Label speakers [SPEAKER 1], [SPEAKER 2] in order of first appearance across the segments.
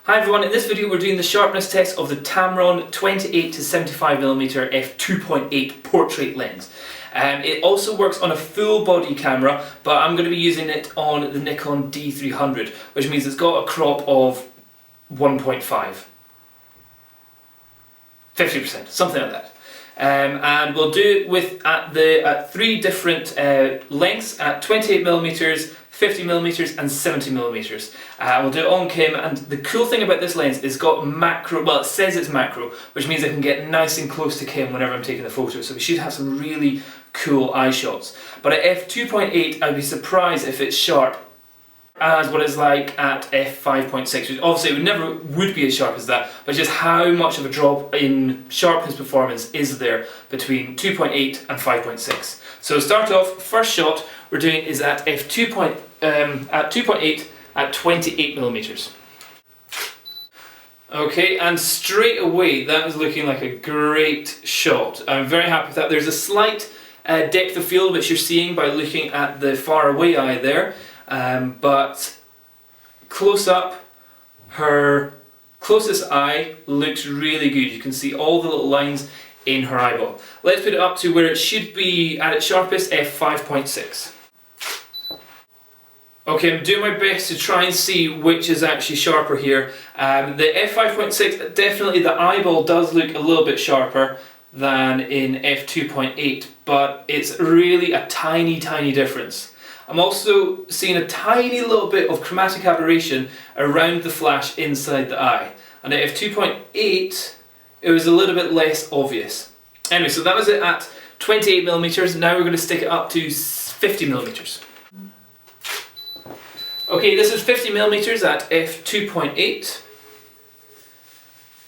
[SPEAKER 1] Hi everyone, in this video we're doing the sharpness test of the Tamron 28 to 75mm f2.8 portrait lens. It also works on a full body camera, but I'm going to be using it on the Nikon D300, which means it's got a crop of 1.5. 50%, something like that. And we'll do it with at three different lengths at 28mm, 50mm and 70mm. We'll do it on Kim, and the cool thing about this lens is got macro, well it says it's macro, which means I can get nice and close to Kim whenever I'm taking the photo, so we should have some really cool eye shots. But at f2.8 I'd be surprised if it's sharp as what it's like at f5.6, which obviously it never would be as sharp as that, but just how much of a drop in sharpness performance is there between 2.8 and 5.6. So to start off, first shot we're doing is at f2.8 at 28mm. Okay, and straight away that is looking like a great shot. I'm very happy with that. There's a slight depth of field which you're seeing by looking at the far away eye there. But close up, her closest eye looks really good. You can see all the little lines in her eyeball. Let's put it up to where it should be at its sharpest, f5.6. Okay, I'm doing my best to try and see which is actually sharper here. The f5.6, definitely the eyeball does look a little bit sharper than in f2.8, but it's really a tiny difference. I'm also seeing a tiny little bit of chromatic aberration around the flash inside the eye. And at f2.8, it was a little bit less obvious. Anyway, so that was it at 28mm. Now we're going to stick it up to 50mm. Okay, this is 50mm at f2.8.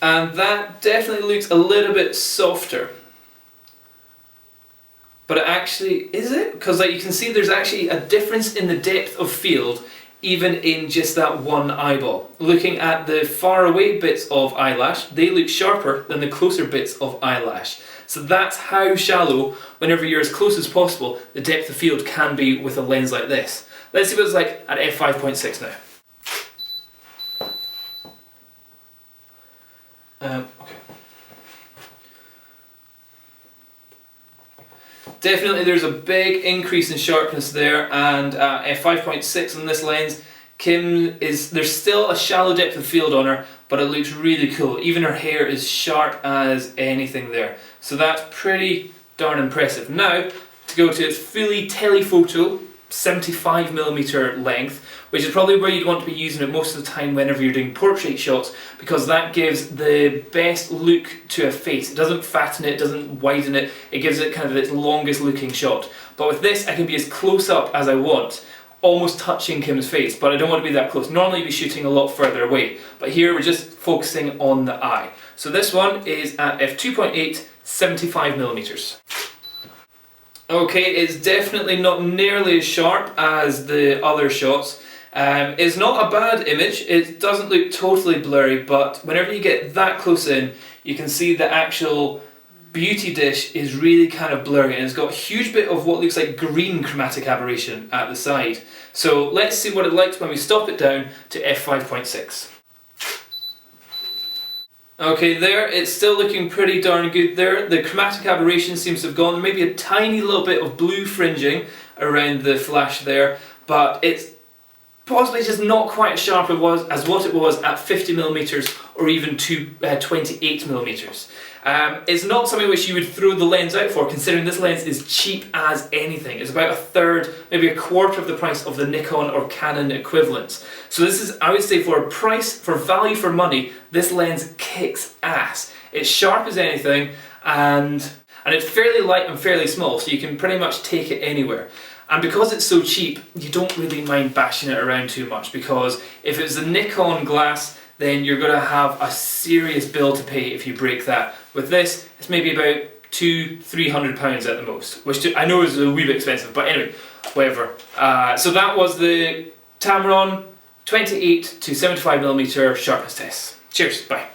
[SPEAKER 1] And that definitely looks a little bit softer. But it actually, is it? Because like you can see there's actually a difference in the depth of field even in just that one eyeball. Looking at the far away bits of eyelash, they look sharper than the closer bits of eyelash. So that's how shallow, whenever you're as close as possible, the depth of field can be with a lens like this. Let's see what it's like at f5.6 now. Okay. Definitely there's a big increase in sharpness there, and at f5.6 on this lens, there's still a shallow depth of field on her, but it looks really cool. Even her hair is sharp as anything there. So that's pretty darn impressive. Now, to go to its fully telephoto 75mm length, which is probably where you'd want to be using it most of the time whenever you're doing portrait shots, because that gives the best look to a face. It doesn't fatten it, doesn't widen it, it gives it kind of its longest looking shot. But with this I can be as close up as I want, almost touching Kim's face, but I don't want to be that close. Normally you'd be shooting a lot further away, but here we're just focusing on the eye. So this one is at f2.8, 75mm. Okay, it's definitely not nearly as sharp as the other shots. It's not a bad image, it doesn't look totally blurry, but whenever you get that close in, you can see the actual beauty dish is really kind of blurry, and it's got a huge bit of what looks like green chromatic aberration at the side. So let's see what it looks when we stop it down to f5.6. Okay, there, it's still looking pretty darn good there. The chromatic aberration seems to have gone. There may be a tiny little bit of blue fringing around the flash there, but it's possibly just not quite as sharp as what it was at 50mm or even 28mm. It's not something which you would throw the lens out for, considering this lens is cheap as anything. It's about a third, maybe a quarter of the price of the Nikon or Canon equivalents. So this is, I would say, for a price, for value for money, this lens kicks ass. It's sharp as anything, and it's fairly light and fairly small, so you can pretty much take it anywhere. And because it's so cheap, you don't really mind bashing it around too much, because if it's the Nikon glass, then you're going to have a serious bill to pay if you break that. With this, it's maybe about £200–300 at the most, which I know is a wee bit expensive, but anyway, whatever. So that was the Tamron 28 to 75mm sharpness test. Cheers, bye.